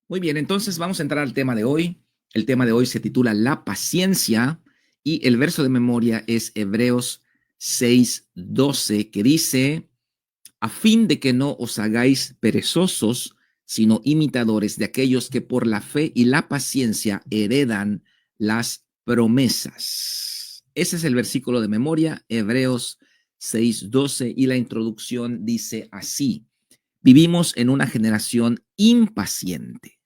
Muy bien, entonces vamos a entrar al tema de hoy. El tema de hoy se titula La paciencia y el verso de memoria es Hebreos 6:12, que dice: a fin de que no os hagáis perezosos, sino imitadores de aquellos que por la fe y la paciencia heredan las promesas. Ese es el versículo de memoria, Hebreos 6:12, y la introducción dice así: vivimos en una generación impaciente.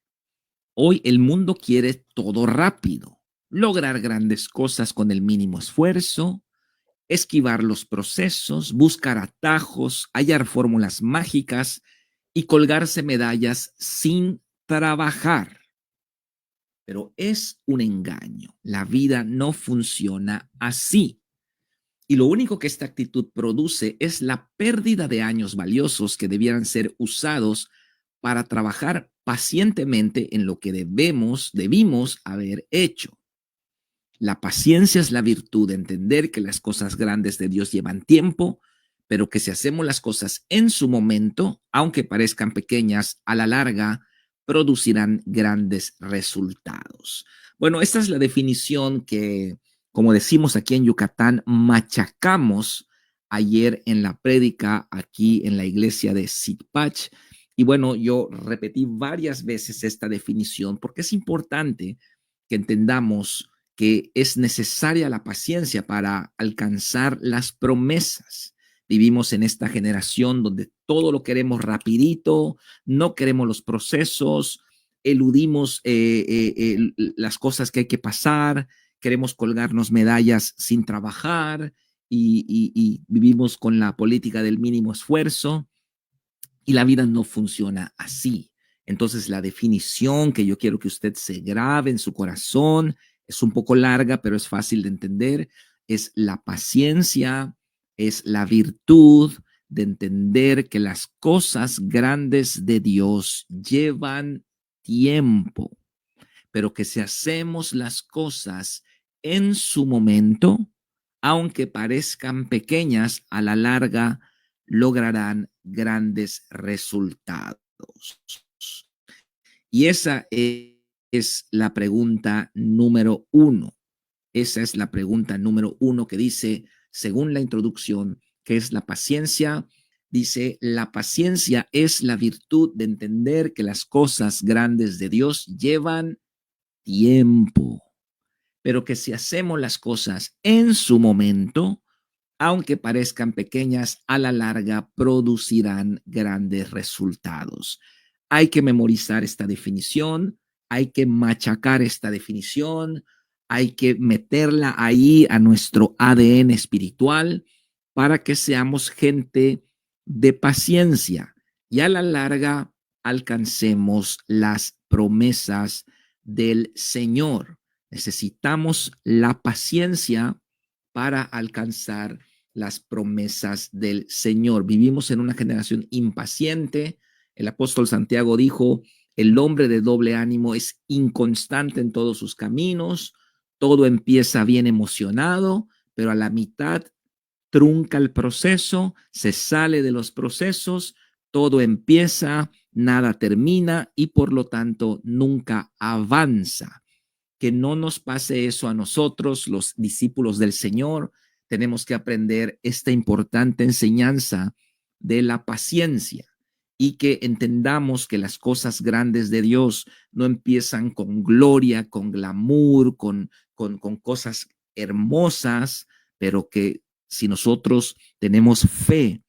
Hoy el mundo quiere todo rápido, lograr grandes cosas con el mínimo esfuerzo, esquivar los procesos, buscar atajos, hallar fórmulas mágicas y colgarse medallas sin trabajar. Pero es un engaño. La vida no funciona así. Y lo único que esta actitud produce es la pérdida de años valiosos que debieran ser usados para trabajar pacientemente en lo que debimos haber hecho. La paciencia es la virtud de entender que las cosas grandes de Dios llevan tiempo, pero que si hacemos las cosas en su momento, aunque parezcan pequeñas, a la larga producirán grandes resultados. Bueno, esta es la definición que, como decimos aquí en Yucatán, machacamos ayer en la prédica aquí en la iglesia de Sitpach. Y bueno, yo repetí varias veces esta definición porque es importante que entendamos que es necesaria la paciencia para alcanzar las promesas. Vivimos en esta generación donde todo lo queremos rapidito, no queremos los procesos, eludimos las cosas que hay que pasar, queremos colgarnos medallas sin trabajar y vivimos con la política del mínimo esfuerzo y la vida no funciona así. Entonces, la definición que yo quiero que usted se grabe en su corazón es un poco larga, pero es fácil de entender. Es la paciencia, es la virtud de entender que las cosas grandes de Dios llevan tiempo, pero que si hacemos las cosas en su momento, aunque parezcan pequeñas, a la larga lograrán grandes resultados. Y esa es la pregunta número uno. Esa es la pregunta número uno que dice, según la introducción, ¿qué es la paciencia? Dice, la paciencia es la virtud de entender que las cosas grandes de Dios llevan tiempo, pero que si hacemos las cosas en su momento, aunque parezcan pequeñas, a la larga producirán grandes resultados. Hay que memorizar esta definición, hay que machacar esta definición, hay que meterla ahí a nuestro ADN espiritual para que seamos gente de paciencia y a la larga alcancemos las promesas del Señor. Necesitamos la paciencia para alcanzar las promesas del Señor. Vivimos en una generación impaciente. El apóstol Santiago dijo, el hombre de doble ánimo es inconstante en todos sus caminos, todo empieza bien emocionado, pero a la mitad trunca el proceso, se sale de los procesos, todo empieza, nada termina y por lo tanto nunca avanza. Que no nos pase eso a nosotros, los discípulos del Señor. Tenemos que aprender esta importante enseñanza de la paciencia y que entendamos que las cosas grandes de Dios no empiezan con gloria, con glamour, con cosas hermosas, pero que si nosotros tenemos fe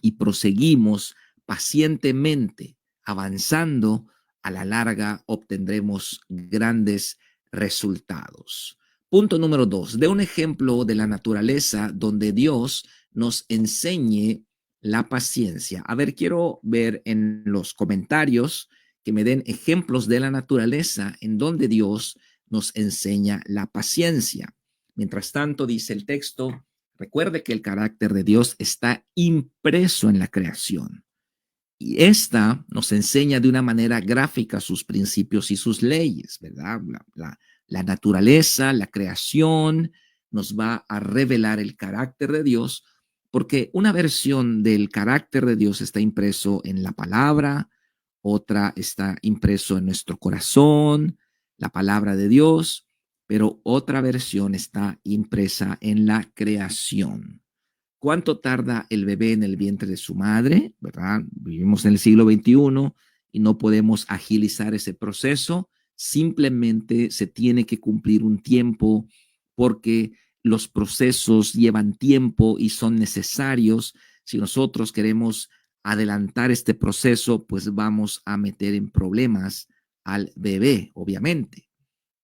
y proseguimos pacientemente avanzando, a la larga obtendremos grandes resultados. Punto número 2. De un ejemplo de la naturaleza donde Dios nos enseñe la paciencia. A ver, quiero ver en los comentarios que me den ejemplos de la naturaleza en donde Dios nos enseña la paciencia. Mientras tanto, dice el texto, recuerde que el carácter de Dios está impreso en la creación y esta nos enseña de una manera gráfica sus principios y sus leyes, ¿verdad? La naturaleza, la creación nos va a revelar el carácter de Dios porque una versión del carácter de Dios está impreso en la palabra, otra está impreso en nuestro corazón, la palabra de Dios, pero otra versión está impresa en la creación. ¿Cuánto tarda el bebé en el vientre de su madre? ¿Verdad? Vivimos en el siglo XXI y no podemos agilizar ese proceso. Simplemente se tiene que cumplir un tiempo porque los procesos llevan tiempo y son necesarios. Si nosotros queremos adelantar este proceso, pues vamos a meter en problemas al bebé, obviamente.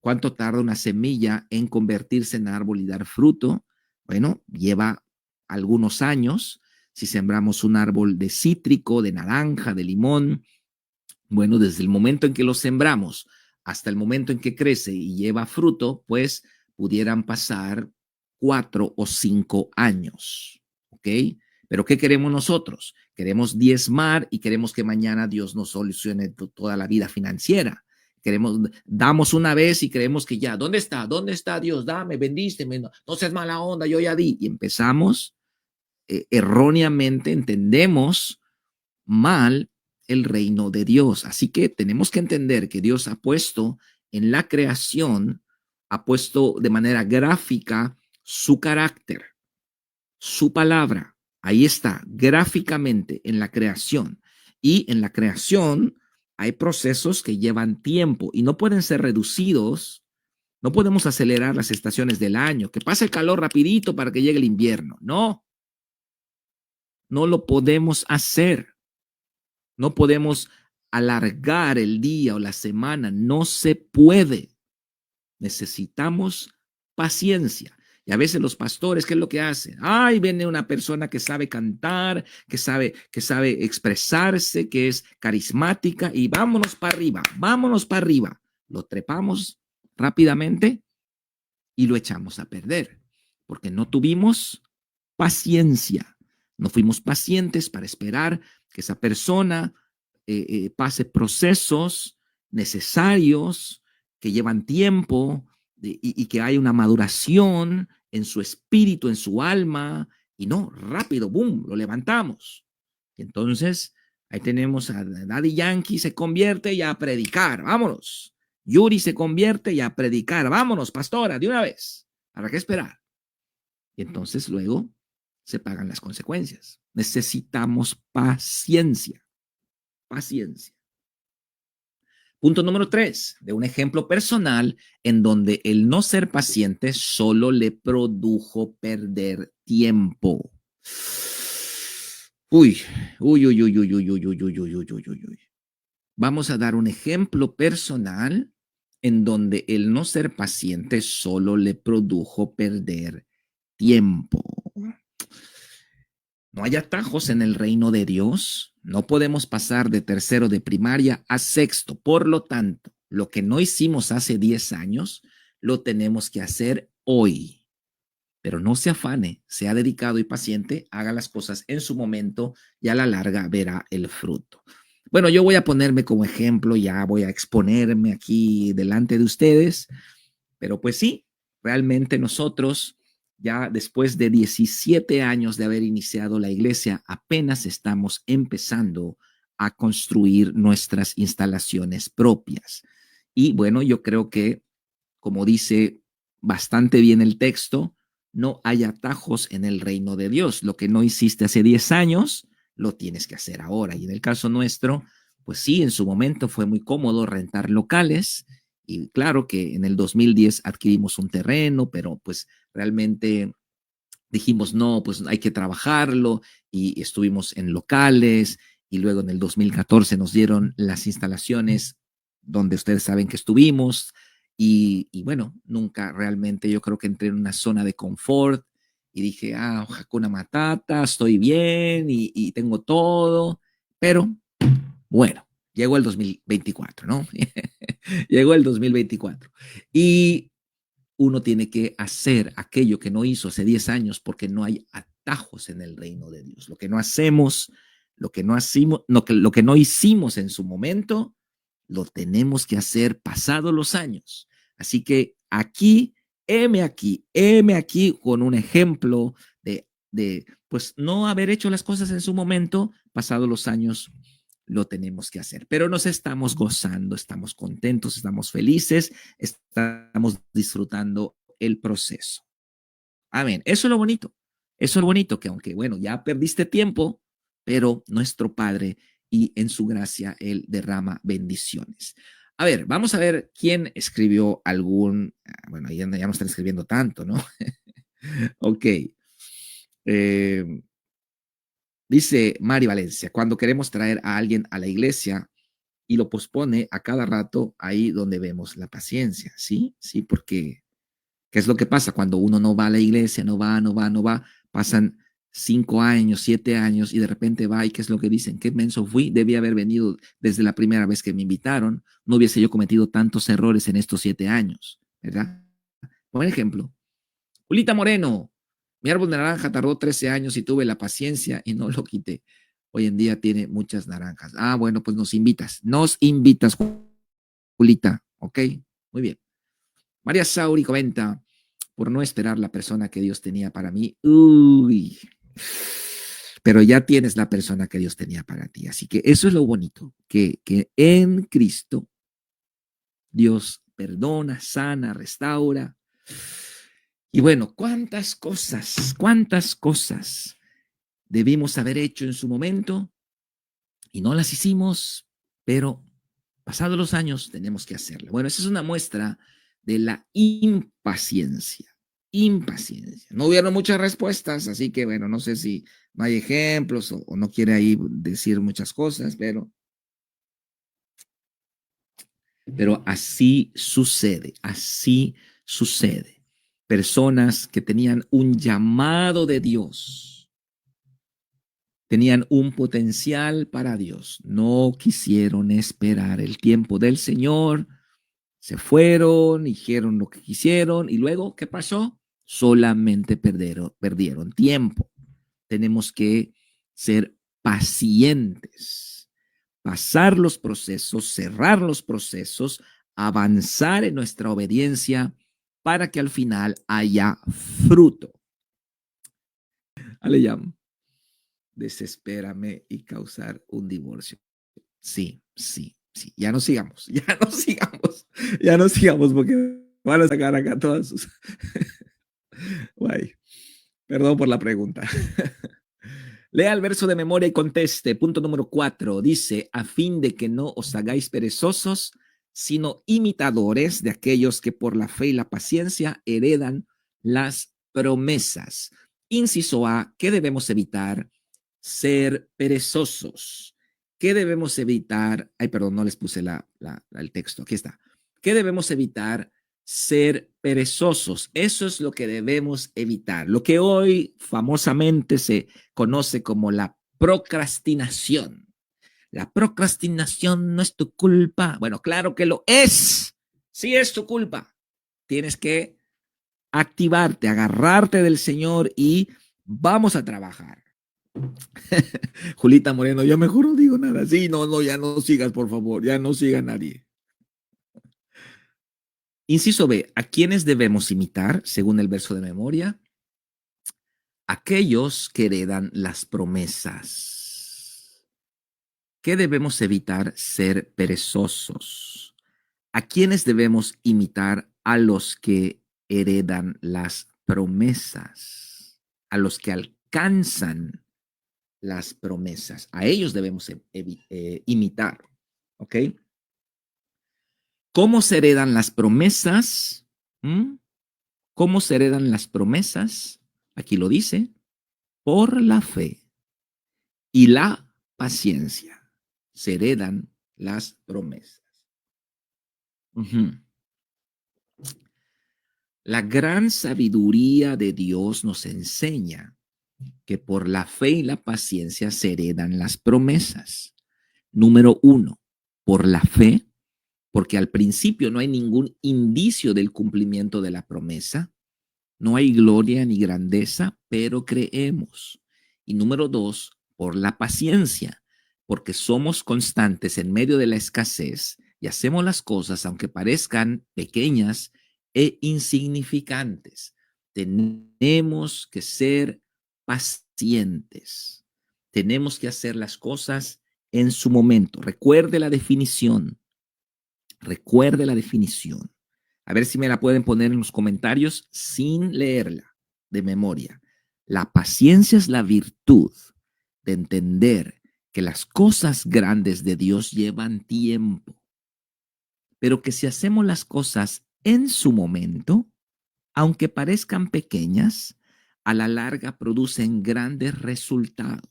¿Cuánto tarda una semilla en convertirse en árbol y dar fruto? Bueno, lleva algunos años. Si sembramos un árbol de cítrico, de naranja, de limón, bueno, desde el momento en que lo sembramos hasta el momento en que crece y lleva fruto, pues pudieran pasar 4 o 5 años. ¿Ok? Pero ¿qué queremos nosotros? Queremos diezmar y queremos que mañana Dios nos solucione toda la vida financiera. Queremos, damos una vez y creemos que ya, ¿dónde está? ¿Dónde está Dios? Dame, bendíceme, no seas mala onda, yo ya di. Y empezamos erróneamente, entendemos mal el reino de Dios. Así que tenemos que entender que Dios ha puesto en la creación, ha puesto de manera gráfica su carácter, su palabra. Ahí está, gráficamente en la creación. Y en la creación hay procesos que llevan tiempo y no pueden ser reducidos. No podemos acelerar las estaciones del año, que pase el calor rapidito para que llegue el invierno. No, no lo podemos hacer. No podemos alargar el día o la semana. No se puede. Necesitamos paciencia. Y a veces los pastores, ¿qué es lo que hacen? Ay, viene una persona que sabe cantar, que sabe expresarse, que es carismática y vámonos para arriba, vámonos para arriba. Lo trepamos rápidamente y lo echamos a perder porque no tuvimos paciencia. No fuimos pacientes para esperar que esa persona pase procesos necesarios que llevan tiempo y que hay una maduración en su espíritu, en su alma, y no, rápido, boom, lo levantamos. Y entonces, ahí tenemos a Daddy Yankee se convierte y a predicar, vámonos. Yuri se convierte y a predicar, vámonos, pastora, de una vez. ¿Para qué esperar? Y entonces luego se pagan las consecuencias. Necesitamos paciencia, paciencia. Punto número 3, de un ejemplo personal en donde el no ser paciente solo le produjo perder tiempo. Uy, uy, uy, uy, uy, uy, uy, uy, uy, uy, uy, uy, uy, uy. Vamos a dar un ejemplo personal en donde el no ser paciente solo le produjo perder tiempo. No hay atajos en el reino de Dios. No podemos pasar de tercero de primaria a sexto. Por lo tanto, lo que no hicimos hace 10 años, lo tenemos que hacer hoy. Pero no se afane, sea dedicado y paciente, haga las cosas en su momento y a la larga verá el fruto. Bueno, yo voy a ponerme como ejemplo, ya voy a exponerme aquí delante de ustedes, pero pues sí, realmente nosotros ya después de 17 años de haber iniciado la iglesia, apenas estamos empezando a construir nuestras instalaciones propias. Y bueno, yo creo que, como dice bastante bien el texto, no hay atajos en el reino de Dios. Lo que no hiciste hace 10 años, lo tienes que hacer ahora. Y en el caso nuestro, pues sí, en su momento fue muy cómodo rentar locales. Y claro que en el 2010 adquirimos un terreno, pero pues realmente dijimos, no, pues hay que trabajarlo y estuvimos en locales y luego en el 2014 nos dieron las instalaciones donde ustedes saben que estuvimos y bueno, nunca realmente yo creo que entré en una zona de confort y dije, Hakuna Matata, estoy bien y tengo todo, pero bueno, llegó el 2024, ¿no? Llegó el 2024 y uno tiene que hacer aquello que no hizo hace 10 años porque no hay atajos en el reino de Dios. Lo que no hacemos, lo que no hicimos en su momento, lo tenemos que hacer pasados los años. Así que heme aquí con un ejemplo de pues no haber hecho las cosas en su momento, pasados los años, lo tenemos que hacer. Pero nos estamos gozando, estamos contentos, estamos felices, estamos disfrutando el proceso. Amén. Eso es lo bonito. Eso es lo bonito, que aunque, bueno, ya perdiste tiempo, pero nuestro Padre y en su gracia Él derrama bendiciones. A ver, vamos a ver quién escribió algún, bueno, ya no están escribiendo tanto, ¿no? Ok. Eh, Dice Mari Valencia, cuando queremos traer a alguien a la iglesia y lo pospone a cada rato, ahí donde vemos la paciencia, ¿sí? Sí, porque ¿qué es lo que pasa? Cuando uno no va a la iglesia, no va, pasan 5 años, 7 años y de repente va y ¿qué es lo que dicen? ¿Qué menso fui? Debí haber venido desde la primera vez que me invitaron, no hubiese yo cometido tantos errores en estos 7 años, ¿verdad? Por ejemplo, Julita Moreno, mi árbol de naranja tardó 13 años y tuve la paciencia y no lo quité. Hoy en día tiene muchas naranjas. Ah, bueno, pues nos invitas, Julita, ¿ok? Muy bien. María Sauri comenta, por no esperar la persona que Dios tenía para mí, uy, pero ya tienes la persona que Dios tenía para ti. Así que eso es lo bonito, que en Cristo Dios perdona, sana, restaura. Y bueno, cuántas cosas debimos haber hecho en su momento y no las hicimos, pero pasados los años tenemos que hacerlo. Bueno, esa es una muestra de la impaciencia. Impaciencia. No hubieron muchas respuestas, así que bueno, no sé si no hay ejemplos o no quiere ahí decir muchas cosas, pero así sucede, así sucede. Personas que tenían un llamado de Dios, tenían un potencial para Dios, no quisieron esperar el tiempo del Señor, se fueron, hicieron lo que quisieron y luego, ¿qué pasó? Solamente perdieron tiempo. Tenemos que ser pacientes, pasar los procesos, cerrar los procesos, avanzar en nuestra obediencia para que al final haya fruto. Aleyam, desespérame y causar un divorcio. Sí, sí, sí. Ya no sigamos, ya no sigamos porque van a sacar acá todas sus... Guay. Perdón por la pregunta. Lea el verso de memoria y conteste. Punto número 4. Dice, a fin de que no os hagáis perezosos, sino imitadores de aquellos que por la fe y la paciencia heredan las promesas. Inciso A, ¿qué debemos evitar? Ser perezosos. ¿Qué debemos evitar? Ay, perdón, no les puse el texto. Aquí está. ¿Qué debemos evitar? Ser perezosos. Eso es lo que debemos evitar. Lo que hoy famosamente se conoce como la procrastinación. La procrastinación no es tu culpa. Bueno, claro que lo es. Sí es tu culpa. Tienes que activarte, agarrarte del Señor y vamos a trabajar. Julita Moreno, yo mejor no digo nada. Sí, no, ya no sigas, por favor. Ya no siga nadie. Inciso B, ¿a quiénes debemos imitar, según el verso de memoria? Aquellos que heredan las promesas. ¿Qué debemos evitar? Ser perezosos. ¿A quiénes debemos imitar? A los que heredan las promesas, a los que alcanzan las promesas. A ellos debemos imitar. ¿Ok? ¿Cómo se heredan las promesas? ¿Mm? ¿Cómo se heredan las promesas? Aquí lo dice, por la fe y la paciencia se heredan las promesas. Uh-huh. La gran sabiduría de Dios nos enseña que por la fe y la paciencia se heredan las promesas. Número 1, por la fe, porque al principio no hay ningún indicio del cumplimiento de la promesa. No hay gloria ni grandeza, pero creemos. Y número 2, por la paciencia, porque somos constantes en medio de la escasez y hacemos las cosas aunque parezcan pequeñas e insignificantes. Tenemos que ser pacientes. Tenemos que hacer las cosas en su momento. Recuerde la definición. Recuerde la definición. A ver si me la pueden poner en los comentarios sin leerla de memoria. La paciencia es la virtud de entender que las cosas grandes de Dios llevan tiempo, pero que si hacemos las cosas en su momento, aunque parezcan pequeñas, a la larga producen grandes resultados.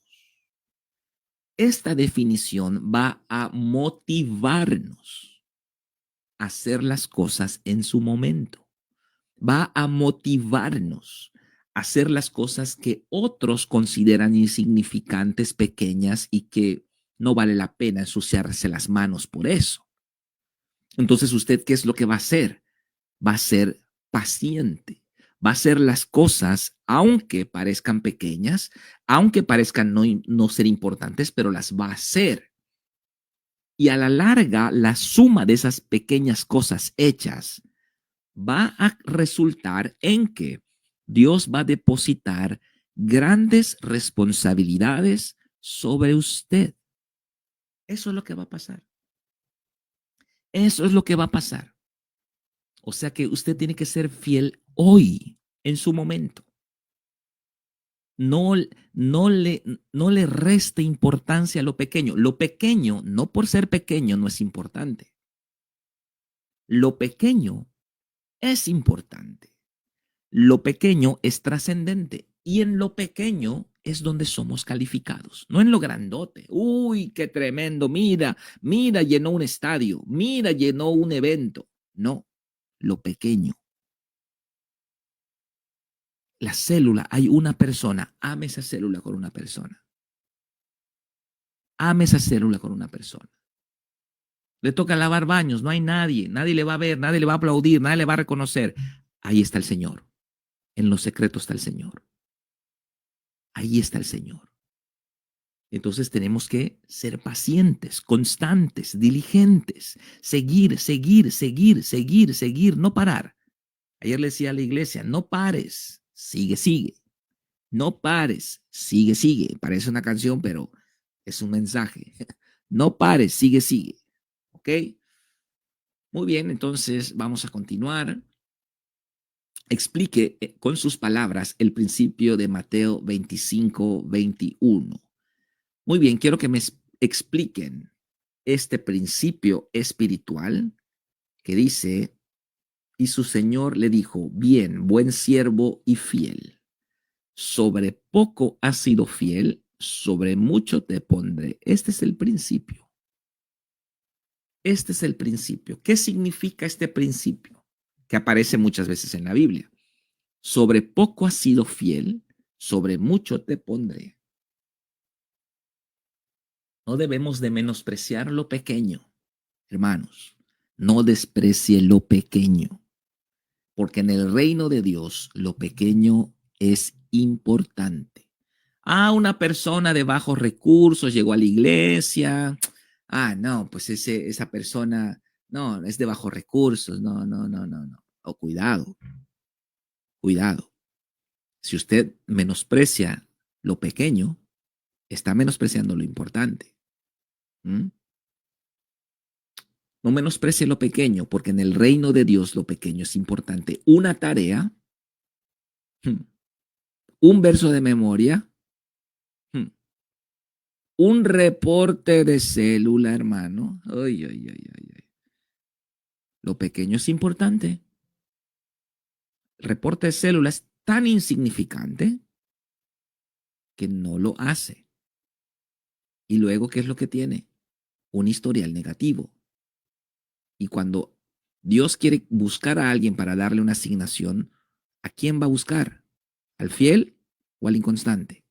Esta definición va a motivarnos a hacer las cosas en su momento. Va a motivarnos a hacer las cosas que otros consideran insignificantes, pequeñas y que no vale la pena ensuciarse las manos por eso. Entonces, ¿usted qué es lo que va a hacer? Va a ser paciente, va a hacer las cosas, aunque parezcan pequeñas, aunque parezcan no ser importantes, pero las va a hacer. Y a la larga, la suma de esas pequeñas cosas hechas va a resultar en que Dios va a depositar grandes responsabilidades sobre usted. Eso es lo que va a pasar. Eso es lo que va a pasar. O sea que usted tiene que ser fiel hoy, en su momento. No, no le reste importancia a lo pequeño. Lo pequeño, no por ser pequeño, no es importante. Lo pequeño es importante. Lo pequeño es trascendente. Y en lo pequeño es donde somos calificados, no en lo grandote. Uy, qué tremendo. Mira, mira, llenó un estadio. Mira, llenó un evento. No, lo pequeño. La célula, hay una persona, ame esa célula con una persona. Ame esa célula con una persona. Le toca lavar baños, no hay nadie, nadie le va a ver, nadie le va a aplaudir, nadie le va a reconocer. Ahí está el Señor. En los secretos está el Señor. Ahí está el Señor. Entonces tenemos que ser pacientes, constantes, diligentes, seguir, seguir, seguir, seguir, seguir, no parar. Ayer le decía a la iglesia, no pares, sigue, sigue. No pares, sigue, sigue. Parece una canción, pero es un mensaje. No pares, sigue, sigue. ¿Ok? Muy bien, entonces vamos a continuar. Explique con sus palabras el principio de Mateo 25-21. Muy bien, quiero que me expliquen este principio espiritual que dice, y su Señor le dijo, bien, buen siervo y fiel. Sobre poco has sido fiel, sobre mucho te pondré. Este es el principio. Este es el principio. ¿Qué significa este principio? Que aparece muchas veces en la Biblia. Sobre poco has sido fiel, sobre mucho te pondré. No debemos de menospreciar lo pequeño, hermanos. No desprecie lo pequeño, porque en el reino de Dios lo pequeño es importante. Una persona de bajos recursos llegó a la iglesia. No, pues esa persona, no, es de bajos recursos. No, no, no, no, no. Oh, cuidado, cuidado. Si usted menosprecia lo pequeño, está menospreciando lo importante. ¿Mm? No menosprecie lo pequeño, porque en el reino de Dios lo pequeño es importante. Una tarea, un verso de memoria, un reporte de célula, hermano. Ay, ay, ay, ay, ay. Lo pequeño es importante. El reporte de célula es tan insignificante que no lo hace. Y luego, ¿qué es lo que tiene? Un historial negativo. Y cuando Dios quiere buscar a alguien para darle una asignación, ¿a quién va a buscar? ¿Al fiel o al inconstante?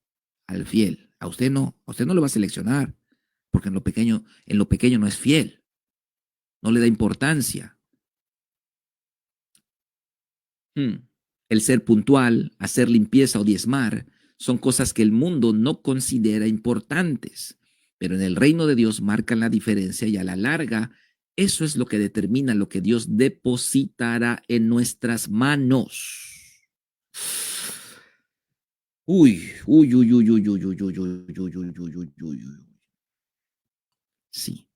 Al fiel. A usted no lo va a seleccionar, porque en lo pequeño no es fiel, no le da importancia. El ser puntual, hacer limpieza o diezmar son cosas que el mundo no considera importantes, pero en el reino de Dios marcan la diferencia y a la larga eso es lo que determina lo que Dios depositará en nuestras manos. Uy, uy, uy, uy, uy, uy, uy, uy, uy, uy, uy, uy, uy, uy, uy. Sí,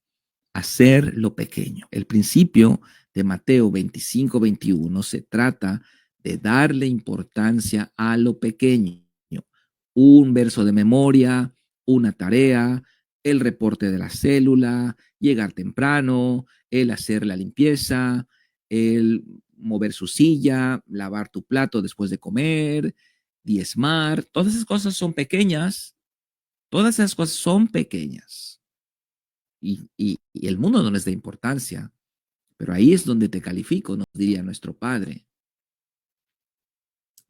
hacer lo pequeño. El principio de Mateo 25-21 se trata de darle importancia a lo pequeño. Un verso de memoria, una tarea, el reporte de la célula, llegar temprano, el hacer la limpieza, el mover su silla, lavar tu plato después de comer, diezmar. Todas esas cosas son pequeñas. Todas esas cosas son pequeñas. Y el mundo no les da importancia. Pero ahí es donde te califico, nos diría nuestro Padre.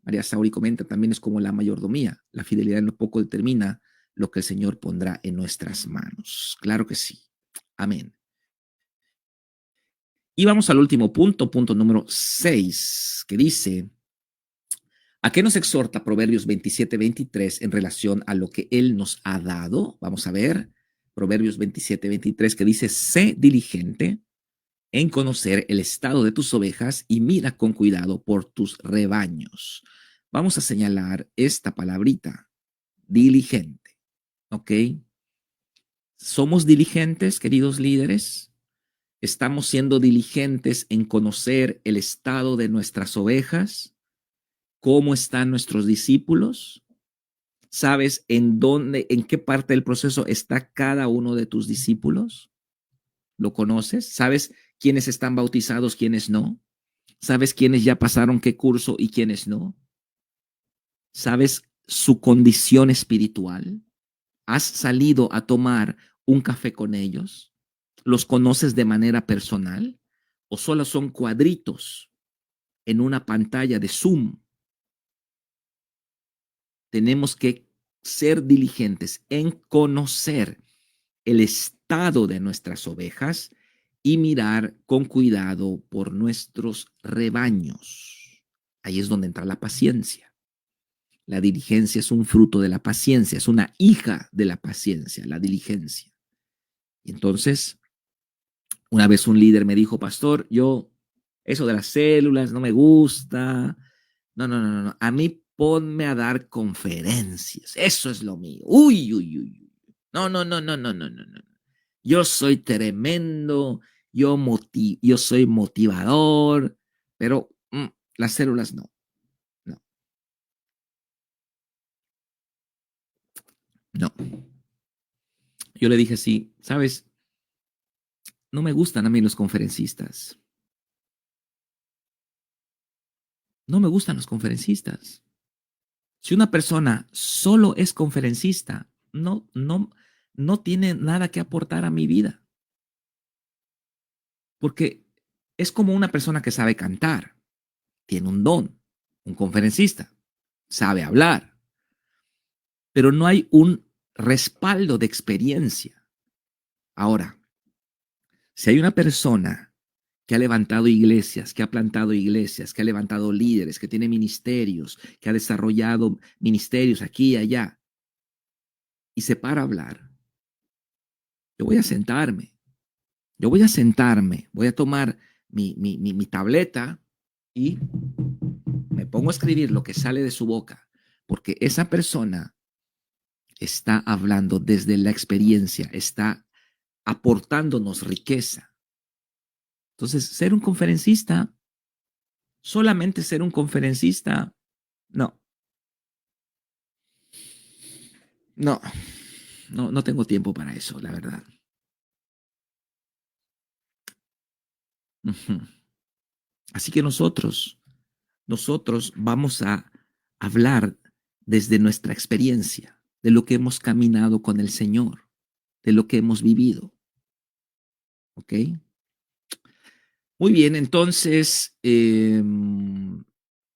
María Sauri comenta, también es como la mayordomía. La fidelidad en lo poco determina lo que el Señor pondrá en nuestras manos. Claro que sí. Amén. Y vamos al último punto, punto número 6, que dice, ¿a qué nos exhorta Proverbios 27-23 en relación a lo que Él nos ha dado? Vamos a ver, Proverbios 27-23, que dice, sé diligente en conocer el estado de tus ovejas y mira con cuidado por tus rebaños. Vamos a señalar esta palabrita, diligente, ¿ok? ¿Somos diligentes, queridos líderes? ¿Estamos siendo diligentes en conocer el estado de nuestras ovejas? ¿Cómo están nuestros discípulos? ¿Sabes en dónde, en qué parte del proceso está cada uno de tus discípulos? ¿Lo conoces? ¿Sabes quiénes están bautizados, quiénes no? ¿Sabes quiénes ya pasaron qué curso y quiénes no? ¿Sabes su condición espiritual? ¿Has salido a tomar un café con ellos? ¿Los conoces de manera personal? ¿O solo son cuadritos en una pantalla de Zoom? Tenemos que ser diligentes en conocer el estado de nuestras ovejas y mirar con cuidado por nuestros rebaños. Ahí es donde entra la paciencia. La diligencia es un fruto de la paciencia, es una hija de la paciencia, la diligencia. Y entonces, una vez un líder me dijo, pastor, yo, eso de las células no me gusta. No, no, no, no, no. A mí ponme a dar conferencias. Eso es lo mío. Uy, uy, uy. No, no, no, no, no, no, no, no. Yo soy tremendo, yo soy motivador, pero las células no, no, no. Yo le dije, sí, sabes, no me gustan a mí los conferencistas. No me gustan los conferencistas. Si una persona solo es conferencista, no tiene nada que aportar a mi vida. Porque es como una persona que sabe cantar, tiene un don, un conferencista, sabe hablar, pero no hay un respaldo de experiencia. Ahora, si hay una persona que ha levantado iglesias, que ha plantado iglesias, que ha levantado líderes, que tiene ministerios, que ha desarrollado ministerios aquí y allá, y se para a hablar, yo voy a sentarme, voy a tomar mi tableta y me pongo a escribir lo que sale de su boca, porque esa persona está hablando desde la experiencia, está aportándonos riqueza. Entonces, ser un conferencista, solamente ser un conferencista, no, no, no tengo tiempo para eso, la verdad. Ujú. Así que nosotros vamos a hablar desde nuestra experiencia, de lo que hemos caminado con el Señor, de lo que hemos vivido. ¿Ok? Muy bien, entonces, eso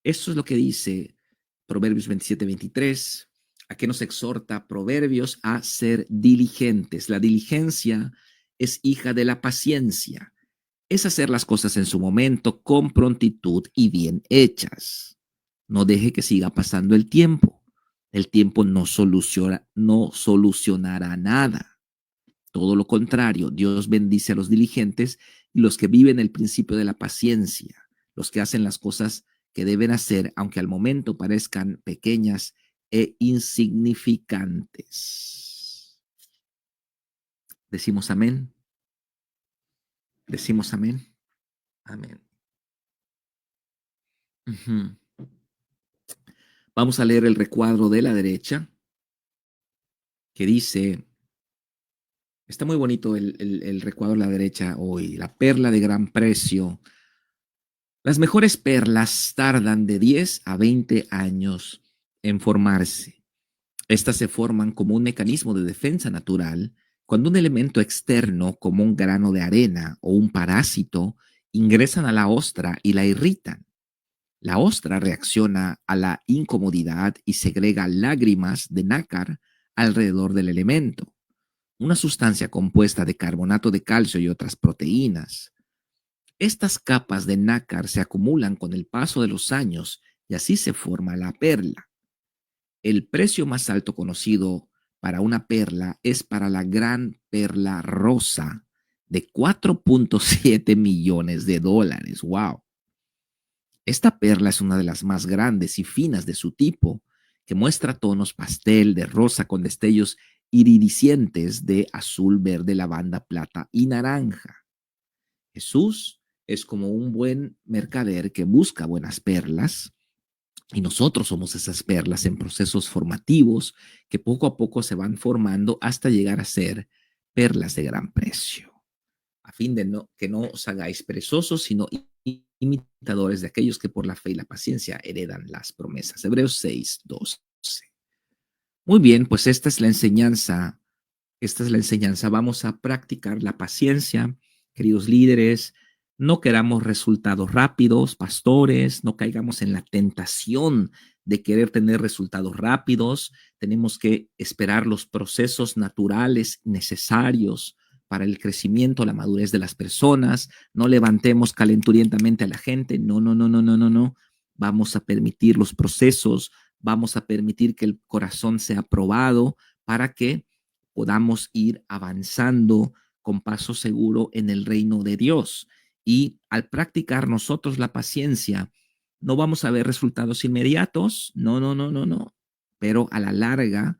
es lo que dice Proverbios 27-23. ¿A qué nos exhorta Proverbios? A ser diligentes. La diligencia es hija de la paciencia. Es hacer las cosas en su momento, con prontitud y bien hechas. No deje que siga pasando el tiempo. El tiempo no solucionará nada. Todo lo contrario, Dios bendice a los diligentes y los que viven el principio de la paciencia, los que hacen las cosas que deben hacer, aunque al momento parezcan pequeñas e insignificantes. Decimos amén. Decimos amén. Amén. Ujú. Vamos a leer el recuadro de la derecha que dice, está muy bonito el recuadro de la derecha hoy, la perla de gran precio. Las mejores perlas tardan de 10 a 20 años en formarse. Estas se forman como un mecanismo de defensa natural cuando un elemento externo, como un grano de arena o un parásito, ingresan a la ostra y la irritan. La ostra reacciona a la incomodidad y segrega lágrimas de nácar alrededor del elemento, una sustancia compuesta de carbonato de calcio y otras proteínas. Estas capas de nácar se acumulan con el paso de los años y así se forma la perla. El precio más alto conocido para una perla es para la gran perla rosa de 4.7 millones de dólares. ¡Wow! Esta perla es una de las más grandes y finas de su tipo, que muestra tonos pastel de rosa con destellos iridiscentes de azul, verde, lavanda, plata y naranja. Jesús es como un buen mercader que busca buenas perlas y nosotros somos esas perlas en procesos formativos que poco a poco se van formando hasta llegar a ser perlas de gran precio, a fin de que no os hagáis perezosos, sino imitadores de aquellos que por la fe y la paciencia heredan las promesas. Hebreos 6:12. Muy bien, pues esta es la enseñanza. Esta es la enseñanza. Vamos a practicar la paciencia, queridos líderes. No queramos resultados rápidos, pastores. No caigamos en la tentación de querer tener resultados rápidos. Tenemos que esperar los procesos naturales necesarios para el crecimiento, la madurez de las personas. No levantemos calenturientamente a la gente. No, no, no, no, no, no, no. Vamos a permitir los procesos. Vamos a permitir que el corazón sea probado para que podamos ir avanzando con paso seguro en el reino de Dios. Y al practicar nosotros la paciencia, no vamos a ver resultados inmediatos, no, no, no, no, no, pero a la larga,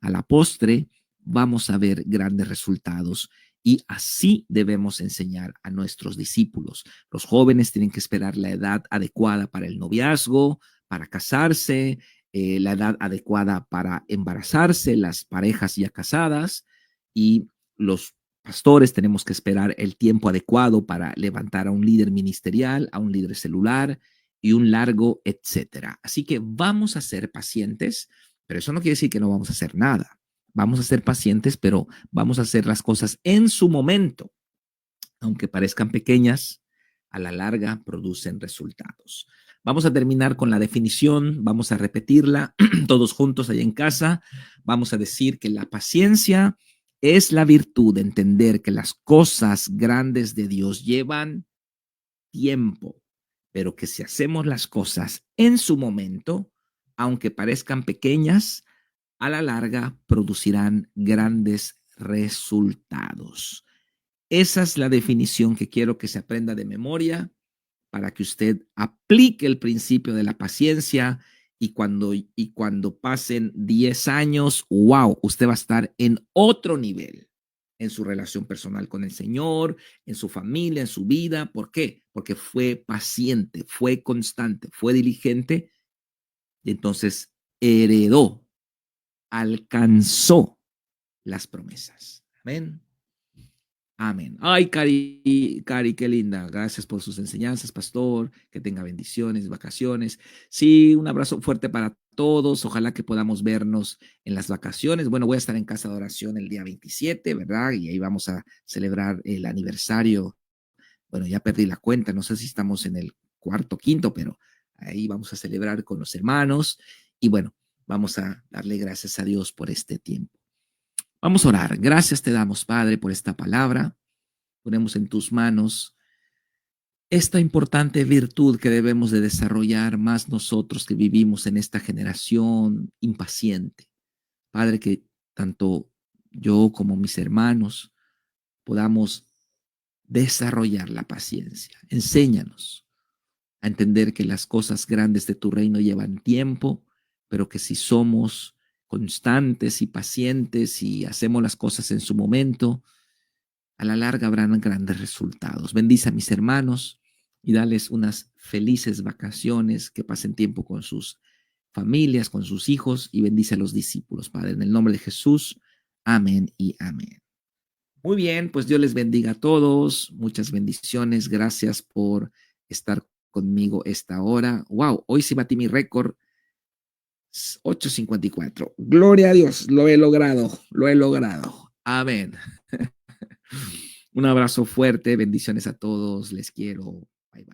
a la postre, vamos a ver grandes resultados. Y así debemos enseñar a nuestros discípulos. Los jóvenes tienen que esperar la edad adecuada para el noviazgo, para casarse, la edad adecuada para embarazarse, las parejas ya casadas, y los pastores tenemos que esperar el tiempo adecuado para levantar a un líder ministerial, a un líder celular y un largo etcétera. Así que vamos a ser pacientes, pero eso no quiere decir que no vamos a hacer nada. Vamos a ser pacientes, pero vamos a hacer las cosas en su momento. Aunque parezcan pequeñas, a la larga producen resultados. Vamos a terminar con la definición, vamos a repetirla todos juntos allá en casa. Vamos a decir que la paciencia es la virtud de entender que las cosas grandes de Dios llevan tiempo, pero que si hacemos las cosas en su momento, aunque parezcan pequeñas, a la larga producirán grandes resultados. Esa es la definición que quiero que se aprenda de memoria para que usted aplique el principio de la paciencia y cuando pasen 10 años, wow, usted va a estar en otro nivel en su relación personal con el Señor, en su familia, en su vida. ¿Por qué? Porque fue paciente, fue constante, fue diligente y entonces heredó, alcanzó las promesas. Amén. Amén. Ay, Cari, qué linda. Gracias por sus enseñanzas, pastor. Que tenga bendiciones, vacaciones. Sí, un abrazo fuerte para todos. Ojalá que podamos vernos en las vacaciones. Bueno, voy a estar en casa de oración el día 27, ¿verdad? Y ahí vamos a celebrar el aniversario. Bueno, ya perdí la cuenta. No sé si estamos en el cuarto, quinto, pero ahí vamos a celebrar con los hermanos. Y bueno, vamos a darle gracias a Dios por este tiempo. Vamos a orar. Gracias te damos, Padre, por esta palabra. Ponemos en tus manos esta importante virtud que debemos de desarrollar más nosotros que vivimos en esta generación impaciente. Padre, que tanto yo como mis hermanos podamos desarrollar la paciencia. Enséñanos a entender que las cosas grandes de tu reino llevan tiempo, pero que si somos constantes y pacientes y hacemos las cosas en su momento, a la larga habrán grandes resultados. Bendice a mis hermanos y dales unas felices vacaciones, que pasen tiempo con sus familias, con sus hijos, y bendice a los discípulos, Padre, en el nombre de Jesús. Amén y amén. Muy bien, pues Dios les bendiga a todos. Muchas bendiciones. Gracias por estar conmigo esta hora. Wow, hoy sí batí mi récord. 8:54. Gloria a Dios, lo he logrado, lo he logrado. Amén. Un abrazo fuerte, bendiciones a todos, les quiero. Bye bye.